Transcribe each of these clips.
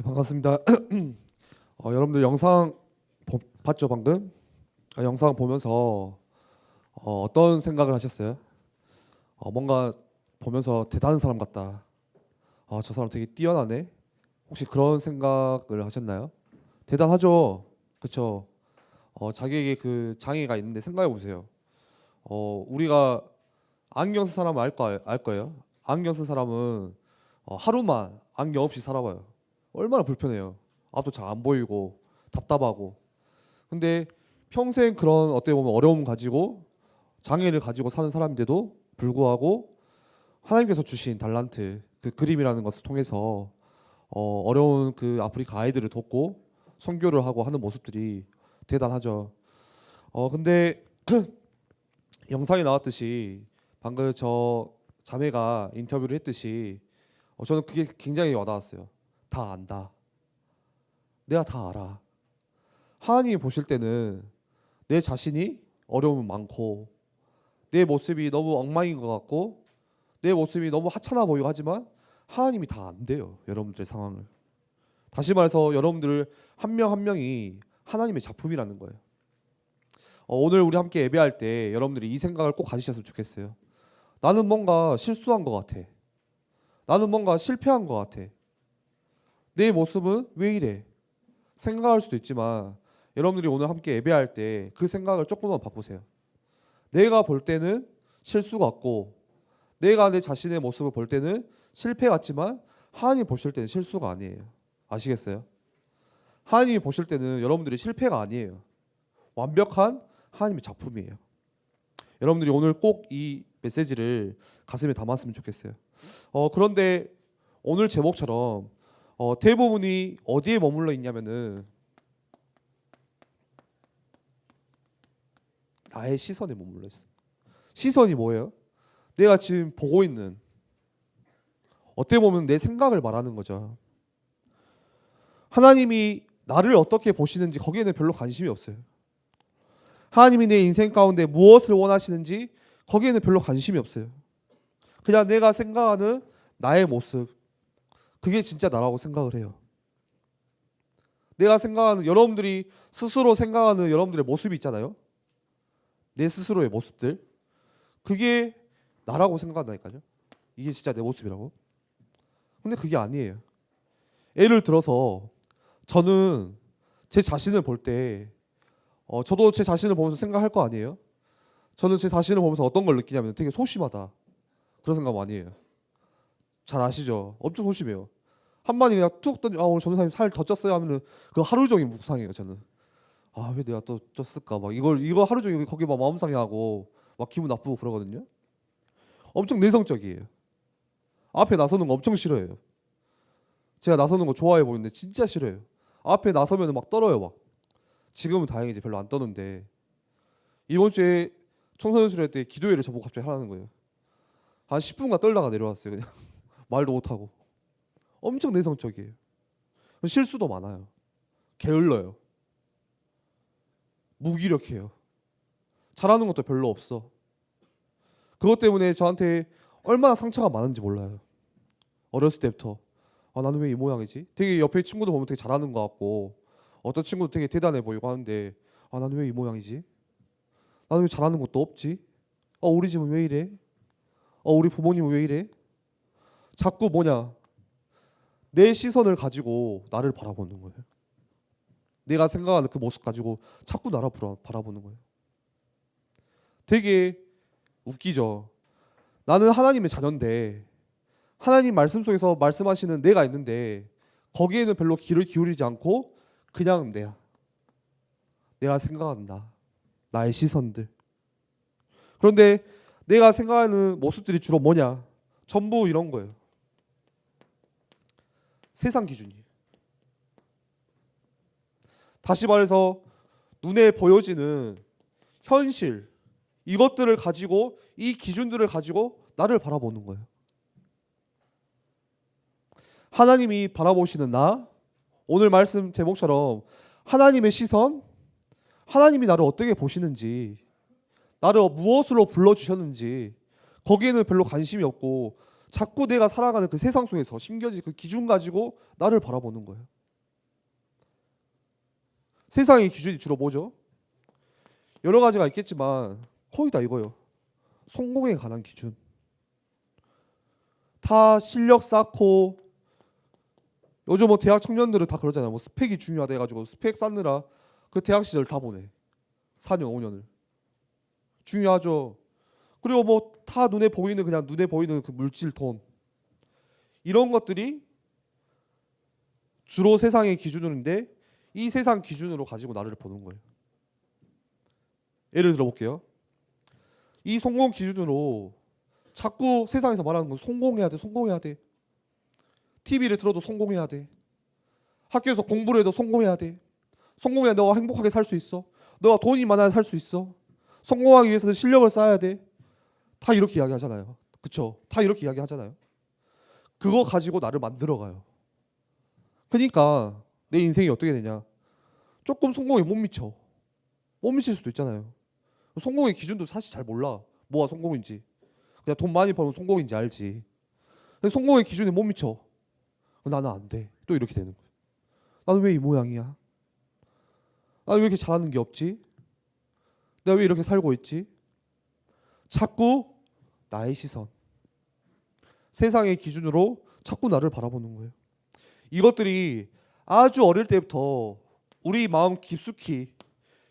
반갑습니다. 여러분들 영상 봤죠 방금? 영상 보면서 어떤 생각을 하셨어요? 뭔가 보면서 대단한 사람 같다. 저 사람 되게 뛰어나네. 혹시 그런 생각을 하셨나요? 대단하죠. 그렇죠. 자기에게 그 장애가 있는데 생각해 보세요. 우리가 안경 쓴 사람은 알 거예요. 안경 쓴 사람은 하루만 안경 없이 살아봐요. 얼마나 불편해요. 앞도 잘 안 보이고 답답하고. 근데 평생 그런 어떻게 보면 어려움 가지고 장애를 가지고 사는 사람인데도 불구하고 하나님께서 주신 달란트, 그 그림이라는 것을 통해서 어려운 그 아프리카 아이들을 돕고 선교를 하고 하는 모습들이 대단하죠. 근데 영상에 나왔듯이 방금 저 자매가 인터뷰를 했듯이 저는 그게 굉장히 와닿았어요. 다 안다. 내가 다 알아. 하나님이 보실 때는 내 자신이 어려움이 많고 내 모습이 너무 엉망인 것 같고 내 모습이 너무 하찮아 보이고 하지만 하나님이 다 안돼요. 여러분들의 상황을. 다시 말해서 여러분들 한 명 한 명이 하나님의 작품이라는 거예요. 오늘 우리 함께 예배할 때 여러분들이 이 생각을 꼭 가지셨으면 좋겠어요. 나는 뭔가 실수한 것 같아. 나는 뭔가 실패한 것 같아. 내 모습은 왜 이래? 생각할 수도 있지만 여러분들이 오늘 함께 예배할 때 그 생각을 조금만 바꾸세요. 내가 볼 때는 실수 같고 내가 내 자신의 모습을 볼 때는 실패 같지만 하나님 보실 때는 실수가 아니에요. 아시겠어요? 하나님이 보실 때는 여러분들이 실패가 아니에요. 완벽한 하나님의 작품이에요. 여러분들이 오늘 꼭 이 메시지를 가슴에 담았으면 좋겠어요. 그런데 오늘 제목처럼 대부분이 어디에 머물러 있냐면은 나의 시선에 머물러 있어. 시선이 뭐예요? 내가 지금 보고 있는, 어떻게 보면 내 생각을 말하는 거죠. 하나님이 나를 어떻게 보시는지 거기에는 별로 관심이 없어요. 하나님이 내 인생 가운데 무엇을 원하시는지 거기에는 별로 관심이 없어요. 그냥 내가 생각하는 나의 모습, 그게 진짜 나라고 생각을 해요. 내가 생각하는, 여러분들이 스스로 생각하는 여러분들의 모습이 있잖아요. 내 스스로의 모습들, 그게 나라고 생각한다니까요. 이게 진짜 내 모습이라고. 근데 그게 아니에요. 예를 들어서 저는 제 자신을 볼 때 저도 제 자신을 보면서 생각할 거 아니에요. 저는 제 자신을 보면서 어떤 걸 느끼냐면 되게 소심하다, 그런 생각 많이 해요. 잘 아시죠? 엄청 소심해요. 한마디 그냥 툭 던져, 오늘 전도사님 살 더 쪘어요 하면은 그 하루 종일 묵상해요. 저는 왜 내가 또 쪘을까, 막 이거 하루 종일 거기 막 마음 상해하고 막 기분 나쁘고 그러거든요. 엄청 내성적이에요. 앞에 나서는 거 엄청 싫어해요. 제가 나서는 거 좋아해 보이는데 진짜 싫어요. 앞에 나서면 막 떨어요. 막 지금은 다행이지 별로 안 떠는데, 이번 주에 청소년 수련회 때 기도회를 저보고 갑자기 하라는 거예요. 한 10분간 떨다가 내려왔어요. 그냥 말도 못하고. 엄청 내성적이에요. 실수도 많아요. 게을러요. 무기력해요. 잘하는 것도 별로 없어. 그것 때문에 저한테 얼마나 상처가 많은지 몰라요. 어렸을 때부터 나는 왜 이 모양이지? 되게 옆에 친구들 보면 되게 잘하는 것 같고 어떤 친구도 되게 대단해 보이고 하는데 나는 왜 이 모양이지? 나는 왜 잘하는 것도 없지? 우리 집은 왜 이래? 우리 부모님은 왜 이래? 자꾸 뭐냐, 내 시선을 가지고 나를 바라보는 거예요. 내가 생각하는 그 모습 가지고 자꾸 나를 바라보는 거예요. 되게 웃기죠. 나는 하나님의 자녀인데 하나님 말씀 속에서 말씀하시는 내가 있는데 거기에는 별로 귀를 기울이지 않고 그냥 내가 생각하는 나의 시선들. 그런데 내가 생각하는 모습들이 주로 뭐냐? 전부 이런 거예요. 세상 기준이에요. 다시 말해서 눈에 보여지는 현실, 이것들을 가지고, 이 기준들을 가지고 나를 바라보는 거예요. 하나님이 바라보시는 나, 오늘 말씀 제목처럼 하나님의 시선, 하나님이 나를 어떻게 보시는지, 나를 무엇으로 불러주셨는지 거기에는 별로 관심이 없고 자꾸 내가 살아가는 그 세상 속에서 심겨진 그 기준 가지고 나를 바라보는 거예요. 세상의 기준이 주로 뭐죠? 여러 가지가 있겠지만 거의 다 이거예요. 성공에 관한 기준. 다 실력 쌓고, 요즘 뭐 대학 청년들은 다 그러잖아요. 뭐 스펙이 중요하다 해가지고 스펙 쌓느라 그 대학 시절 다 보내. 4년 5년을. 중요하죠. 그리고 뭐 다 눈에 보이는, 그냥 눈에 보이는 그 물질, 돈, 이런 것들이 주로 세상의 기준으로인데, 이 세상 기준으로 가지고 나를 보는 거예요. 예를 들어 볼게요. 이 성공 기준으로 자꾸 세상에서 말하는 건 성공해야 돼, 성공해야 돼. TV를 틀어도 성공해야 돼. 학교에서 공부를 해도 성공해야 돼. 성공해야 너가 행복하게 살 수 있어. 너가 돈이 많아야 살 수 있어. 성공하기 위해서는 실력을 쌓아야 돼. 다 이렇게 이야기하잖아요. 그쵸? 다 이렇게 이야기하잖아요. 그거 가지고 나를 만들어가요. 그러니까 내 인생이 어떻게 되냐? 조금 성공에 못 미쳐. 못 미칠 수도 있잖아요. 성공의 기준도 사실 잘 몰라. 뭐가 성공인지. 그냥 돈 많이 벌면 성공인지 알지. 근데 성공의 기준에 못 미쳐. 나는 안 돼. 또 이렇게 되는 거야. 나는 왜 이 모양이야? 나는 왜 이렇게 잘하는 게 없지? 내가 왜 이렇게 살고 있지? 자꾸 나의 시선, 세상의 기준으로 자꾸 나를 바라보는 거예요. 이것들이 아주 어릴 때부터 우리 마음 깊숙이,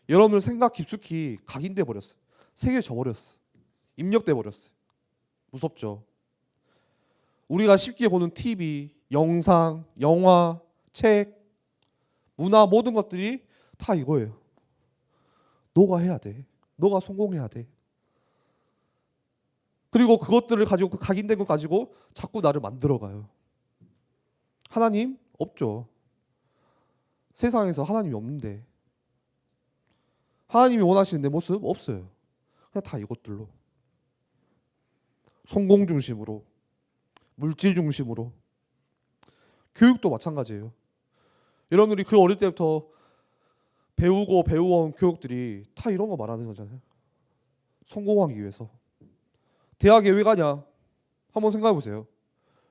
여러분들 생각 깊숙이 각인돼 버렸어. 새겨져 버렸어. 입력돼 버렸어. 무섭죠. 우리가 쉽게 보는 TV, 영상, 영화, 책, 문화, 모든 것들이 다 이거예요. 너가 해야 돼. 너가 성공해야 돼. 그리고 그것들을 가지고, 그 각인된 것 가지고 자꾸 나를 만들어가요. 하나님 없죠. 세상에서 하나님이 없는데, 하나님이 원하시는 내 모습 없어요. 그냥 다 이것들로, 성공 중심으로, 물질 중심으로. 교육도 마찬가지예요. 여러분들이 그 어릴 때부터 배우고 배워온 교육들이 다 이런 거 말하는 거잖아요. 성공하기 위해서. 대학에 왜 가냐? 한번 생각해 보세요.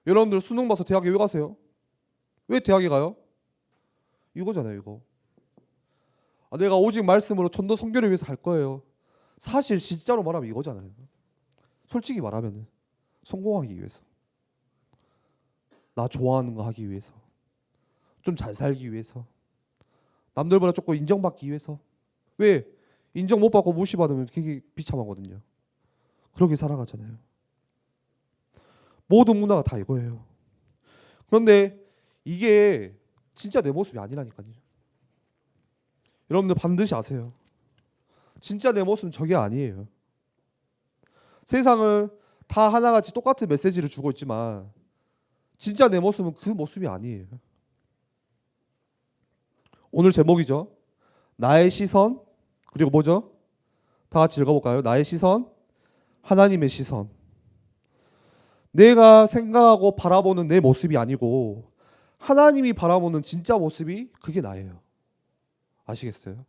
여러분들 수능 봐서 대학에 왜 가세요? 왜 대학에 가요? 이거잖아요, 이거. 내가 오직 말씀으로 전도 선교를 위해서 갈 거예요. 사실 진짜로 말하면 이거잖아요. 솔직히 말하면 성공하기 위해서. 나 좋아하는 거 하기 위해서. 좀 잘 살기 위해서. 남들보다 조금 인정받기 위해서. 왜? 인정 못 받고 무시받으면 되게 비참하거든요. 그렇게 살아가잖아요. 모든 문화가 다 이거예요. 그런데 이게 진짜 내 모습이 아니라니까요. 여러분들 반드시 아세요. 진짜 내 모습은 저게 아니에요. 세상은 다 하나같이 똑같은 메시지를 주고 있지만 진짜 내 모습은 그 모습이 아니에요. 오늘 제목이죠. 나의 시선, 그리고 뭐죠? 다 같이 읽어볼까요? 나의 시선, 하나님의 시선. 내가 생각하고 바라보는 내 모습이 아니고 하나님이 바라보는 진짜 모습이 그게 나예요. 아시겠어요?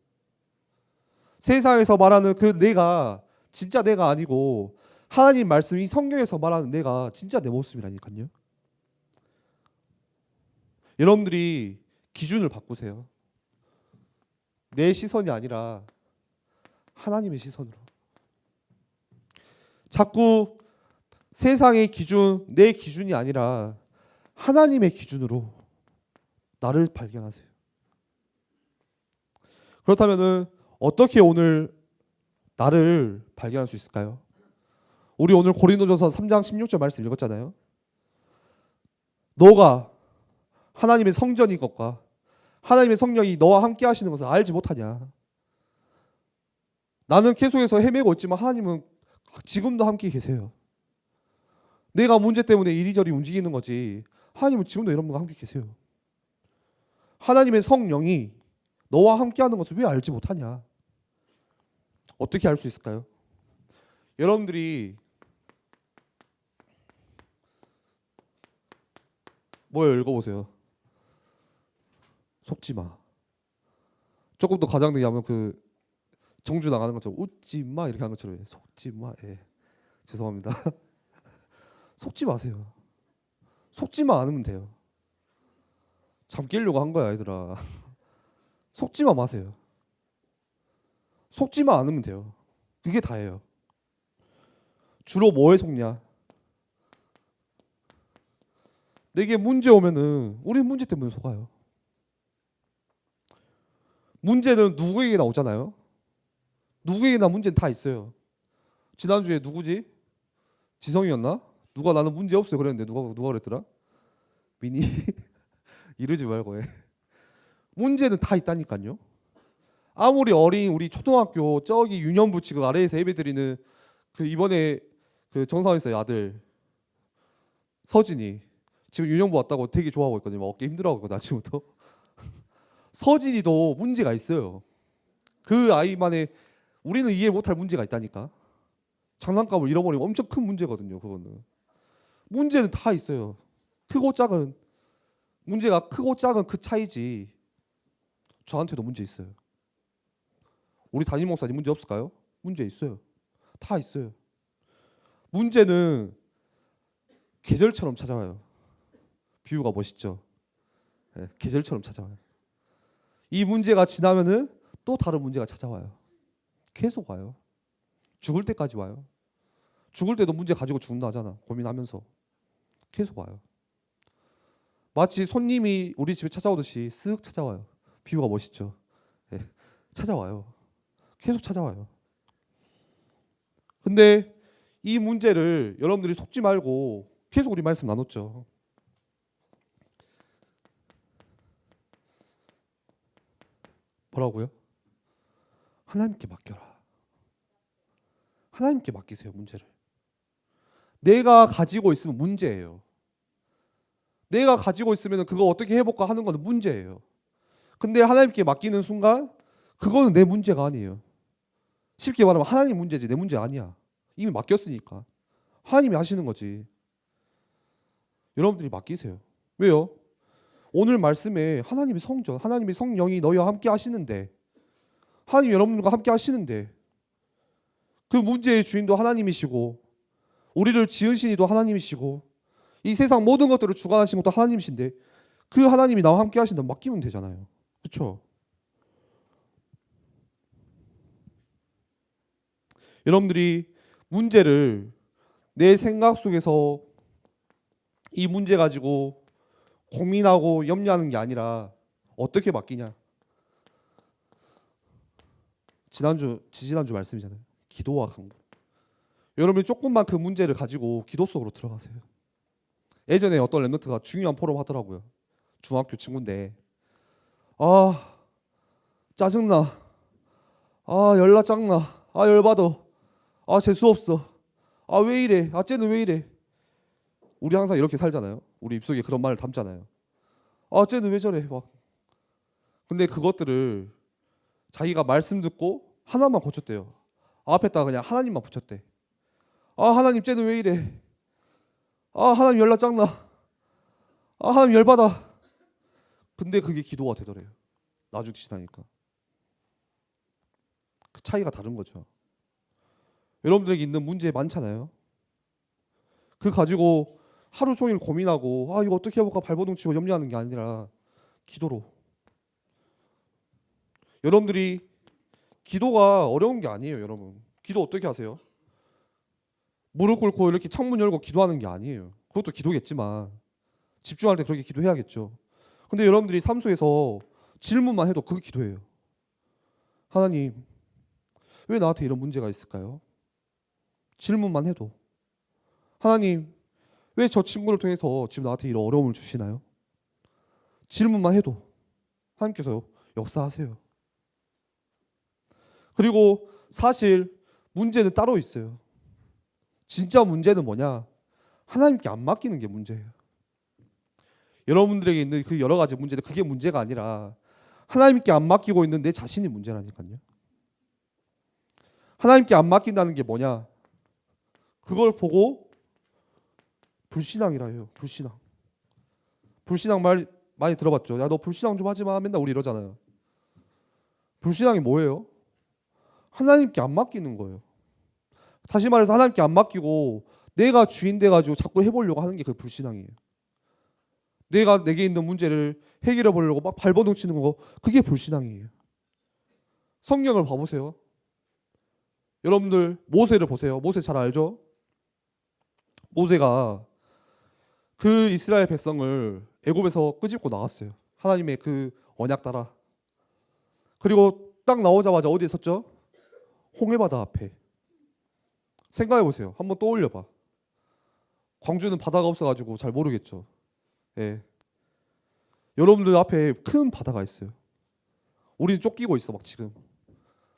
세상에서 말하는 그 내가 진짜 내가 아니고 하나님 말씀이 성경에서 말하는 내가 진짜 내 모습이라니까요. 여러분들이 기준을 바꾸세요. 내 시선이 아니라 하나님의 시선으로. 자꾸 세상의 기준, 내 기준이 아니라 하나님의 기준으로 나를 발견하세요. 그렇다면은 어떻게 오늘 나를 발견할 수 있을까요? 우리 오늘 고린도전서 3장 16절 말씀 읽었잖아요. 너가 하나님의 성전인 것과 하나님의 성령이 너와 함께 하시는 것을 알지 못하냐? 나는 계속해서 헤매고 있지만 하나님은 지금도 함께 계세요. 내가 문제 때문에 이리저리 움직이는 거지 하나님은 지금도 여러분과 함께 계세요. 하나님의 성령이 너와 함께하는 것을 왜 알지 못하냐? 어떻게 알 수 있을까요? 여러분들이 뭐예요? 읽어보세요. 속지 마. 조금 더 가장되게 하면 그 정주 나가는 것처럼 웃지 마 이렇게 하는 것처럼 속지 마. 예. 죄송합니다. 속지 마세요. 속지만 않으면 돼요. 잠 깨려고 한 거야, 얘들아. 속지만 마세요. 속지만 않으면 돼요. 그게 다예요. 주로 뭐에 속냐? 내게 문제 오면은 우리 문제 때문에 속아요. 문제는 누구에게나 오잖아요. 누구에게나 문제는 다 있어요. 지난주에 누구지? 지성이었나? 누가 나는 문제 없어요 그랬는데 누가 그랬더라? 미니 이러지 말고 해. 문제는 다 있다니까요. 아무리 어린 우리 초등학교 저기 유년부 지금 아래에서 예배드리는 그 이번에 그 정상에서 아들 서진이 지금 유년부 왔다고 되게 좋아하고 있거든요. 막 어깨 힘들어하고 있거든 아침부터. 서진이도 문제가 있어요. 그 아이만의 우리는 이해 못할 문제가 있다니까. 장난감을 잃어버리면 엄청 큰 문제거든요. 그거는 문제는 다 있어요. 크고 작은 문제가 크고 작은 그 차이지. 저한테도 문제 있어요. 우리 담임 목사님 문제 없을까요? 문제 있어요. 다 있어요. 문제는 계절처럼 찾아와요. 비유가 멋있죠. 네, 계절처럼 찾아와요. 이 문제가 지나면은 또 다른 문제가 찾아와요. 계속 와요. 죽을 때까지 와요. 죽을 때도 문제 가지고 죽는다 하잖아. 고민하면서 계속 와요. 마치 손님이 우리 집에 찾아오듯이 쓱 찾아와요. 비유가 멋있죠. 네, 찾아와요. 계속 찾아와요. 근데 이 문제를 여러분들이 속지 말고 계속 우리 말씀 나눴죠. 뭐라고요? 하나님께 맡겨라. 하나님께 맡기세요. 문제를. 내가 가지고 있으면 문제예요. 내가 가지고 있으면 그거 어떻게 해볼까 하는 건 문제예요. 근데 하나님께 맡기는 순간 그거는 내 문제가 아니에요. 쉽게 말하면 하나님 문제지 내 문제 아니야. 이미 맡겼으니까. 하나님이 하시는 거지. 여러분들이 맡기세요. 왜요? 오늘 말씀에 하나님의 성전, 하나님의 성령이 너희와 함께 하시는데, 하나님 여러분들과 함께 하시는데 그 문제의 주인도 하나님이시고 우리를 지으신 이도 하나님이시고 이 세상 모든 것들을 주관하신 것도 하나님이신데 그 하나님이 나와 함께 하신다면 맡기면 되잖아요. 그렇죠? 여러분들이 문제를 내 생각 속에서 이 문제 가지고 고민하고 염려하는 게 아니라 어떻게 맡기냐? 지지난주 말씀이잖아요. 기도와 강구. 여러분이 조금만 그 문제를 가지고 기도 속으로 들어가세요. 예전에 어떤 랩런트가 중요한 포럼 하더라고요. 중학교 친구인데 아 짜증나, 아 열나 짱나, 아 열받아, 아 재수 없어, 아 왜 이래, 아 쟤는 왜 이래. 우리 항상 이렇게 살잖아요. 우리 입속에 그런 말을 담잖아요. 아 쟤는 왜 저래 막. 근데 그것들을 자기가 말씀 듣고 하나만 고쳤대요. 앞에다가 그냥 하나님만 붙였대. 아 하나님 쟤는 왜 이래, 아 하나님 열나 짱나, 아 하나님 열받아. 근데 그게 기도가 되더래요. 나중에 지나니까. 그 차이가 다른 거죠. 여러분들에게 있는 문제 많잖아요. 그 가지고 하루 종일 고민하고 아 이거 어떻게 해볼까 발버둥 치고 염려하는 게 아니라 기도로. 여러분들이 기도가 어려운 게 아니에요. 여러분 기도 어떻게 하세요? 무릎 꿇고 이렇게 창문 열고 기도하는 게 아니에요. 그것도 기도겠지만 집중할 때 그렇게 기도해야겠죠. 근데 여러분들이 삶 속에서 질문만 해도 그게 기도예요. 하나님 왜 나한테 이런 문제가 있을까요? 질문만 해도. 하나님 왜 저 친구를 통해서 지금 나한테 이런 어려움을 주시나요? 질문만 해도 하나님께서 역사하세요. 그리고 사실 문제는 따로 있어요. 진짜 문제는 뭐냐? 하나님께 안 맡기는 게 문제예요. 여러분들에게 있는 그 여러 가지 문제들 그게 문제가 아니라 하나님께 안 맡기고 있는 내 자신이 문제라니까요. 하나님께 안 맡긴다는 게 뭐냐? 그걸 보고 불신앙이라 해요. 불신앙. 불신앙 말 많이 들어봤죠. 야 너 불신앙 좀 하지 마. 맨날 우리 이러잖아요. 불신앙이 뭐예요? 하나님께 안 맡기는 거예요. 다시 말해서 하나님께 안 맡기고 내가 주인 돼가지고 자꾸 해보려고 하는 게 그 불신앙이에요. 내가 내게 있는 문제를 해결해 보려고 막 발버둥 치는 거, 그게 불신앙이에요. 성경을 봐보세요. 여러분들 모세를 보세요. 모세 잘 알죠? 모세가 그 이스라엘 백성을 애굽에서 끄집고 나갔어요. 하나님의 그 언약 따라. 그리고 딱 나오자마자 어디에 섰죠? 홍해바다 앞에. 생각해 보세요. 한번 떠올려 봐. 광주는 바다가 없어가지고 잘 모르겠죠. 예. 여러분들 앞에 큰 바다가 있어요. 우리는 쫓기고 있어 막 지금.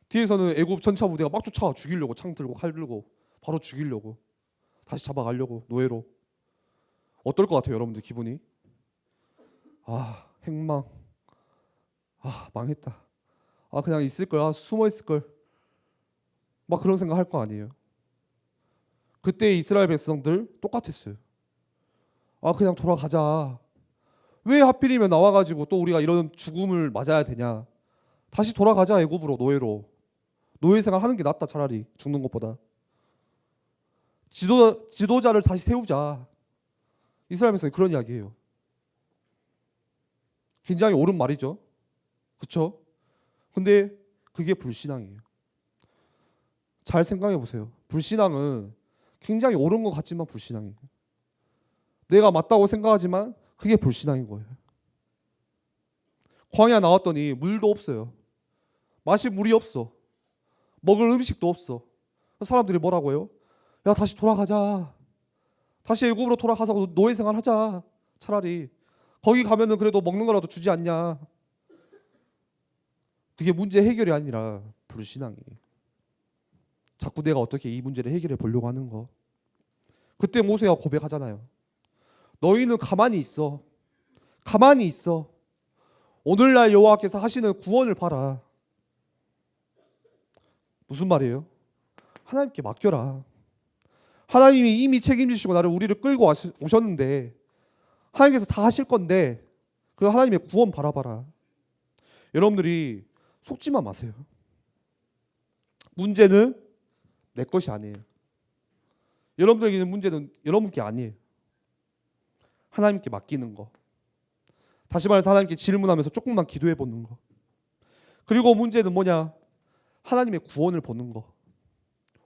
뒤에서는 애굽 전차 부대가 막 쫓아와 죽이려고, 창 들고 칼 들고 바로 죽이려고, 다시 잡아가려고, 노예로. 어떨 것 같아요 여러분들 기분이? 아, 행망. 아, 망했다. 아, 그냥 있을걸. 아, 숨어 있을걸. 막 그런 생각 할 거 아니에요. 그때 이스라엘 백성들 똑같았어요. 아, 그냥 돌아가자. 왜 하필이면 나와가지고 또 우리가 이런 죽음을 맞아야 되냐. 다시 돌아가자 애굽으로, 노예로. 노예 생활 하는 게 낫다 차라리 죽는 것보다. 지도자를 다시 세우자. 이스라엘 백성이 그런 이야기예요. 굉장히 옳은 말이죠. 그렇죠? 근데 그게 불신앙이에요. 잘 생각해 보세요. 불신앙은 굉장히 옳은 것 같지만 불신앙이에요. 내가 맞다고 생각하지만 그게 불신앙인 거예요. 광야 나왔더니 물도 없어요. 마실 물이 없어. 먹을 음식도 없어. 사람들이 뭐라고 해요? 야, 다시 돌아가자. 다시 애굽으로 돌아가서 노예 생활하자. 차라리 거기 가면은 그래도 먹는 거라도 주지 않냐. 그게 문제 해결이 아니라 불신앙이에요. 자꾸 내가 어떻게 이 문제를 해결해 보려고 하는 거. 그때 모세가 고백하잖아요. 너희는 가만히 있어. 가만히 있어. 오늘날 여호와께서 하시는 구원을 봐라. 무슨 말이에요? 하나님께 맡겨라. 하나님이 이미 책임지시고 우리를 끌고 오셨는데 하나님께서 다 하실 건데 그 하나님의 구원 바라봐라. 여러분들이 속지만 마세요. 문제는 내 것이 아니에요. 여러분들에게 있는 문제는 여러분 게 아니에요. 하나님께 맡기는 거. 다시 말해서 하나님께 질문하면서 조금만 기도해 보는 거. 그리고 문제는 뭐냐? 하나님의 구원을 보는 거.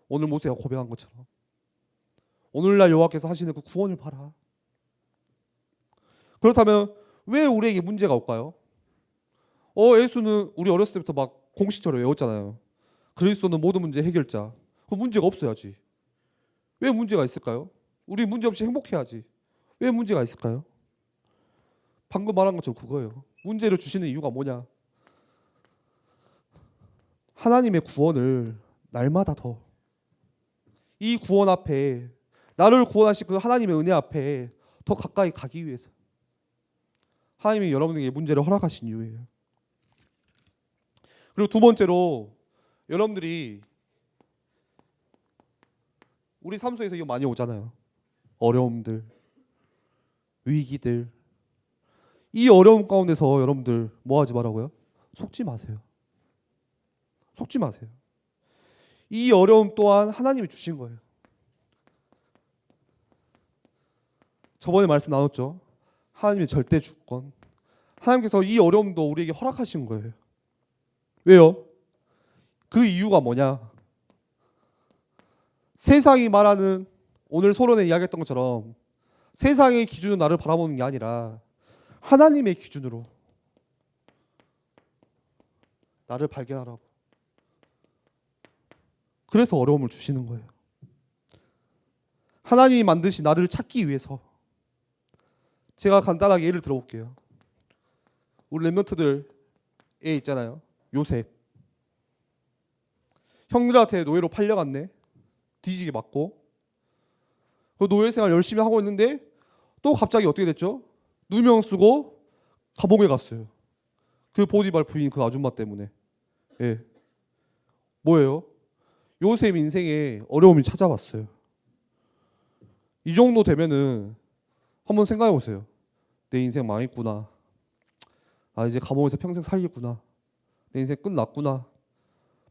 오늘 모세가 고백한 것처럼 오늘날 여호와께서 하시는 그 구원을 봐라. 그렇다면 왜 우리에게 문제가 올까요? 예수는 우리 어렸을 때부터 막 공식처럼 외웠잖아요. 그리스도는 모든 문제 해결자. 그럼 문제가 없어야지. 왜 문제가 있을까요? 우리 문제 없이 행복해야지. 왜 문제가 있을까요? 방금 말한 것처럼 그거예요. 문제를 주시는 이유가 뭐냐? 하나님의 구원을 날마다 더 이 구원 앞에, 나를 구원하신 그 하나님의 은혜 앞에 더 가까이 가기 위해서 하나님이 여러분에게 문제를 허락하신 이유예요. 그리고 두 번째로, 여러분들이 우리 삶 속에서 이거 많이 오잖아요. 어려움들, 위기들. 이 어려움 가운데서 여러분들 뭐 하지 말라고요? 속지 마세요. 속지 마세요. 이 어려움 또한 하나님이 주신 거예요. 저번에 말씀 나눴죠. 하나님의 절대 주권. 하나님께서 이 어려움도 우리에게 허락하신 거예요. 왜요? 그 이유가 뭐냐? 세상이 말하는, 오늘 소론에 이야기했던 것처럼 세상의 기준으로 나를 바라보는 게 아니라 하나님의 기준으로 나를 발견하라고. 그래서 어려움을 주시는 거예요. 하나님이 만드신 나를 찾기 위해서. 제가 간단하게 예를 들어볼게요. 우리 랩런트들에 있잖아요. 요셉. 형들한테 노예로 팔려갔네. 뒤지게 맞고. 그 노예 생활 열심히 하고 있는데 또 갑자기 어떻게 됐죠? 누명 쓰고 감옥에 갔어요. 그 보디발 부인 그 아줌마 때문에. 예. 뭐예요? 요셉 인생에 어려움이 찾아왔어요. 이 정도 되면은 한번 생각해 보세요. 내 인생 망했구나. 아, 이제 감옥에서 평생 살겠구나. 내 인생 끝났구나.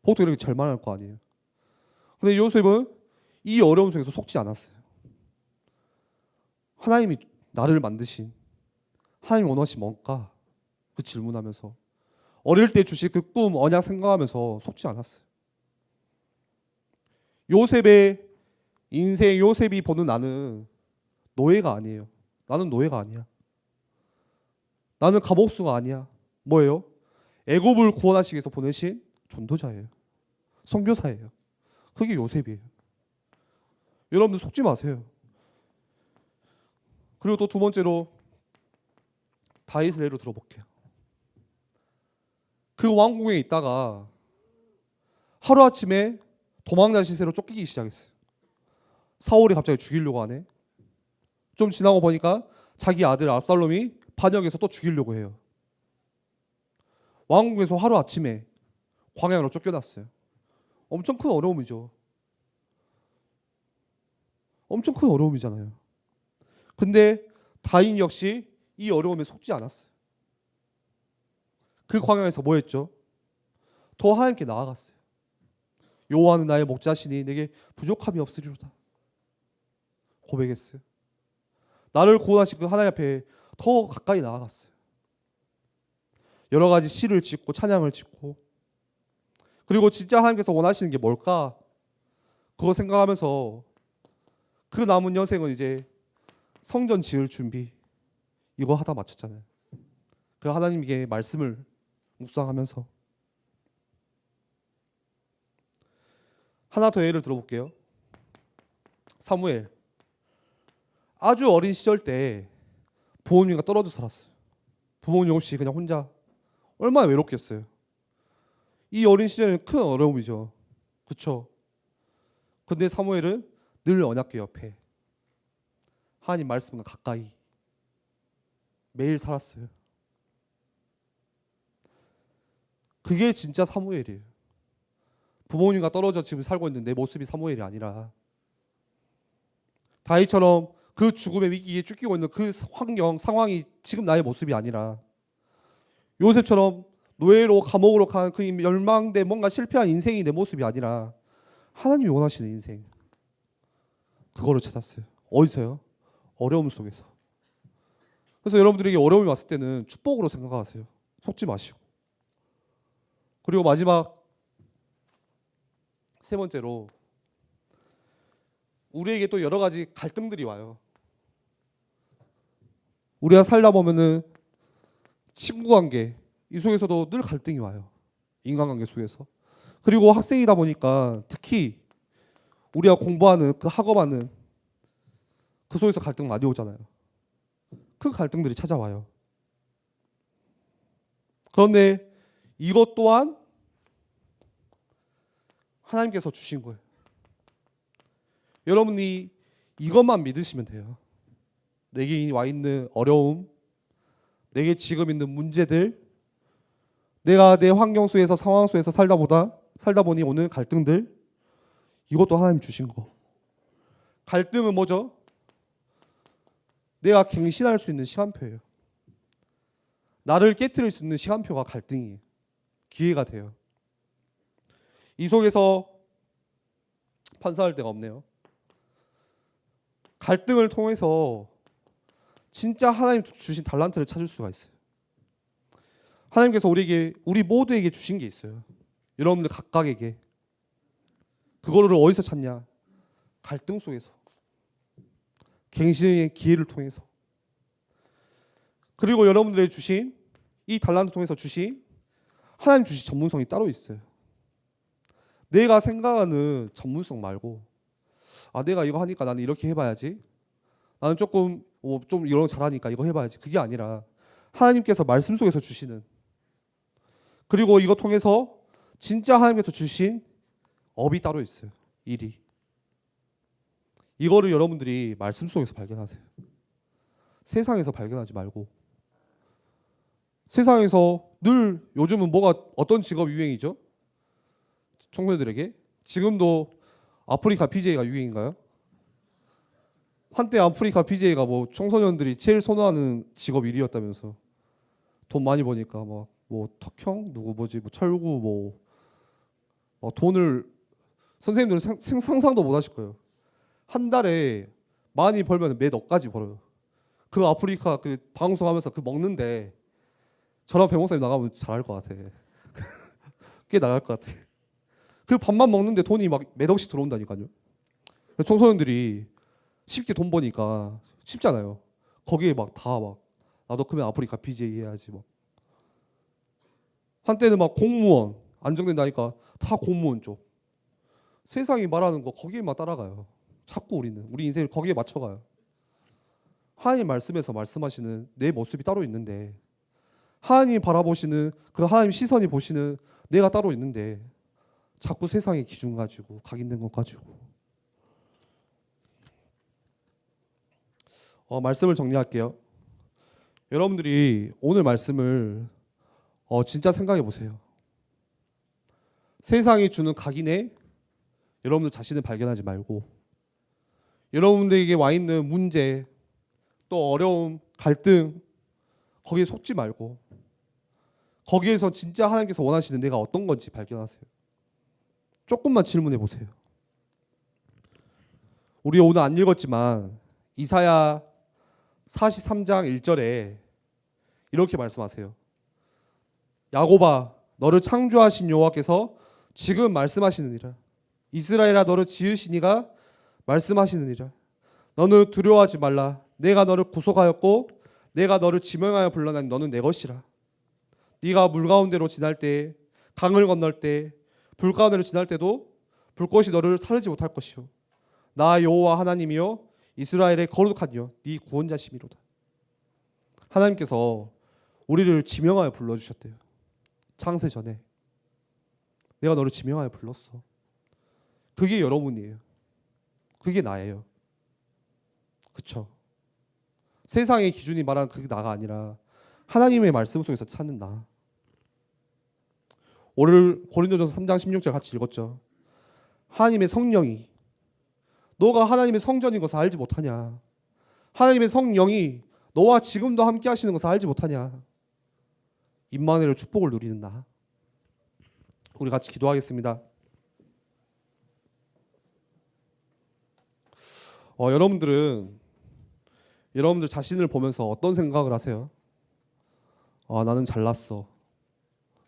보통 이렇게 잘 말할 거 아니에요. 근데 요셉은 이 어려움 속에서 속지 않았어요. 하나님이 나를 만드신 하나님 원하시 뭔가 그 질문하면서 어릴 때 주신 그 꿈 언약 생각하면서 속지 않았어요. 요셉의 인생, 요셉이 보는 나는 노예가 아니에요. 나는 노예가 아니야. 나는 감옥수가 아니야. 뭐예요? 애굽을 구원하시기 위해서 보내신 전도자예요. 선교사예요. 그게 요셉이에요. 여러분들 속지 마세요. 그리고 또 두 번째로 다윗을 예로 들어볼게요. 그 왕궁에 있다가 하루아침에 도망자 시세로 쫓기기 시작했어요. 사울이 갑자기 죽이려고 하네. 좀 지나고 보니까 자기 아들 압살롬이 반역해서 또 죽이려고 해요. 왕궁에서 하루아침에 광야로 쫓겨났어요. 엄청 큰 어려움이죠. 엄청 큰 어려움이잖아요. 근데 다윗 역시 이 어려움에 속지 않았어요. 그 광야에서 뭐 했죠? 더 하나님께 나아갔어요. 여호와는 나의 목자시니 내게 부족함이 없으리로다 고백했어요. 나를 구원하신 그 하나님 앞에 더 가까이 나아갔어요. 여러 가지 시를 짓고 찬양을 짓고, 그리고 진짜 하나님께서 원하시는 게 뭘까? 그거 생각하면서 그 남은 여생은 이제 성전 지을 준비 이거 하다 마쳤잖아요. 그 하나님께 말씀을 묵상하면서. 하나 더 예를 들어볼게요. 사무엘. 아주 어린 시절 때 부모님과 떨어져 살았어요. 부모님 없이 그냥 혼자. 얼마나 외롭겠어요. 이 어린 시절에는 큰 어려움이죠. 그렇죠? 근데 사무엘은 늘 언약궤 옆에 하나님 말씀과 가까이 매일 살았어요. 그게 진짜 사무엘이에요. 부모님과 떨어져 지금 살고 있는 내 모습이 사무엘이 아니라, 다윗처럼 그 죽음의 위기에 쫓기고 있는 그 환경, 상황이 지금 나의 모습이 아니라, 요셉처럼 노예로 감옥으로 간 그 멸망된 뭔가 실패한 인생이 내 모습이 아니라 하나님이 원하시는 인생, 그거를 찾았어요. 어디서요? 어려움 속에서. 그래서 여러분들에게 어려움이 왔을 때는 축복으로 생각하세요. 속지 마시고. 그리고 마지막 세 번째로, 우리에게 또 여러 가지 갈등들이 와요. 우리가 살다 보면은 친구 관계 이 속에서도 늘 갈등이 와요. 인간관계 속에서. 그리고 학생이다 보니까 특히 우리가 공부하는 그 학업하는 그 속에서 갈등 많이 오잖아요. 그 갈등들이 찾아와요. 그런데 이것 또한 하나님께서 주신 거예요. 여러분이 이것만 믿으시면 돼요. 내게 와 있는 어려움, 내게 지금 있는 문제들, 내가 내 환경 속에서 상황 속에서 살다 보니 오는 갈등들, 이것도 하나님 주신 거. 갈등은 뭐죠? 내가 갱신할 수 있는 시간표예요. 나를 깨트릴 수 있는 시간표가 갈등이에요. 기회가 돼요. 이 속에서 판사할 데가 없네요. 갈등을 통해서 진짜 하나님 주신 달란트를 찾을 수가 있어요. 하나님께서 우리 모두에게 주신 게 있어요. 여러분들 각각에게. 그거를 어디서 찾냐? 갈등 속에서. 갱신의 기회를 통해서. 그리고 여러분들이 주신 이 달란트 통해서 주신 하나님 주신 전문성이 따로 있어요. 내가 생각하는 전문성 말고, 내가 이거 하니까 나는 이렇게 해봐야지, 나는 조금 좀 이런 거 잘하니까 이거 해봐야지, 그게 아니라 하나님께서 말씀 속에서 주시는, 그리고 이거 통해서 진짜 하나님께서 주신 업이 따로 있어요. 일이. 이거를 여러분들이 말씀 속에서 발견하세요. 세상에서 발견하지 말고. 세상에서 늘 요즘은 어떤 직업이 유행이죠? 청소년들에게. 지금도 아프리카 BJ가 유행인가요? 한때 아프리카 BJ가 청소년들이 제일 선호하는 직업 1위였다면서. 돈 많이 버니까 턱형 철구 돈을 선생님들은 상상도 못 하실 거예요. 한 달에 많이 벌면 몇 억까지 벌어요. 그 아프리카 그 방송하면서 그 먹는데 저랑 배 목사님 나가면 잘할 것 같아. 꽤 나갈 것 같아. 그 밥만 먹는데 돈이 막 몇 억씩 들어온다니까요. 청소년들이 쉽게 돈 버니까 쉽잖아요. 거기에 막 다 막 나도 크면 아프리카 BJ 해야지 막. 한때는 막 공무원 안정된다니까 다 공무원 쪽. 세상이 말하는 거 거기에만 따라가요. 자꾸 우리 인생을 거기에 맞춰가요. 하나님 말씀에서 말씀하시는 내 모습이 따로 있는데, 하나님 바라보시는 그 하나님 시선이 보시는 내가 따로 있는데 자꾸 세상의 기준 가지고 각인된 것 가지고. 말씀을 정리할게요. 여러분들이 오늘 말씀을 진짜 생각해 보세요. 세상이 주는 각인에 여러분들 자신을 발견하지 말고, 여러분들에게 와 있는 문제, 또 어려움, 갈등, 거기에 속지 말고 거기에서 진짜 하나님께서 원하시는 내가 어떤 건지 발견하세요. 조금만 질문해 보세요. 우리 오늘 안 읽었지만 이사야 43장 1절에 이렇게 말씀하세요. 야곱아, 너를 창조하신 여호와께서 지금 말씀하시느니라. 이스라엘아, 너를 지으신 이가 말씀하시느니라. 너는 두려워하지 말라. 내가 너를 구속하였고 내가 너를 지명하여 불러나니 너는 내 것이라. 네가 물 가운데로 지날 때, 강을 건널 때, 불 가운데로 지날 때도 불꽃이 너를 사르지 못할 것이요 나 여호와 하나님이여 이스라엘의 거룩한 이여 네 구원자심이로다. 하나님께서 우리를 지명하여 불러주셨대요. 창세 전에 내가 너를 지명하여 불렀어. 그게 여러분이에요. 그게 나예요. 그쵸? 세상의 기준이 말하는 그게 나가 아니라 하나님의 말씀 속에서 찾는 나. 오늘 고린도전서 3장 16절 같이 읽었죠. 하나님의 성령이, 너가 하나님의 성전인 것을 알지 못하냐? 하나님의 성령이 너와 지금도 함께 하시는 것을 알지 못하냐? 임마누엘의 축복을 누리는 나. 우리 같이 기도하겠습니다. 여러분들 자신을 보면서 어떤 생각을 하세요? 나는 잘났어.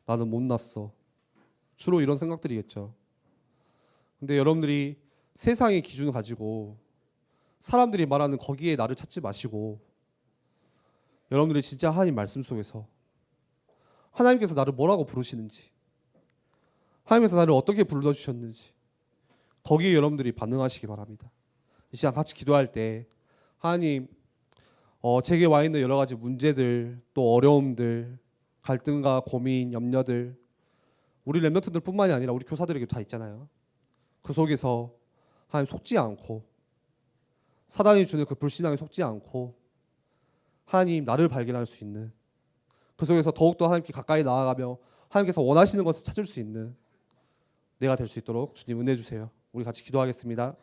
나는 못났어. 주로 이런 생각들이겠죠. 근데 여러분들이 세상의 기준을 가지고 사람들이 말하는 거기에 나를 찾지 마시고, 여러분들이 진짜 하나님 말씀 속에서 하나님께서 나를 뭐라고 부르시는지, 하나님께서 나를 어떻게 불러주셨는지 거기에 여러분들이 반응하시기 바랍니다. 이 시간 같이 기도할 때 하나님, 제게 와 있는 여러 가지 문제들, 또 어려움들, 갈등과 고민, 염려들, 우리 렘넌트들 뿐만이 아니라 우리 교사들에게도 다 있잖아요. 그 속에서 하나님 속지 않고, 사단이 주는 그 불신앙에 속지 않고 하나님 나를 발견할 수 있는, 그 속에서 더욱더 하나님께 가까이 나아가며 하나님께서 원하시는 것을 찾을 수 있는 내가 될 수 있도록 주님 은혜 주세요. 우리 같이 기도하겠습니다.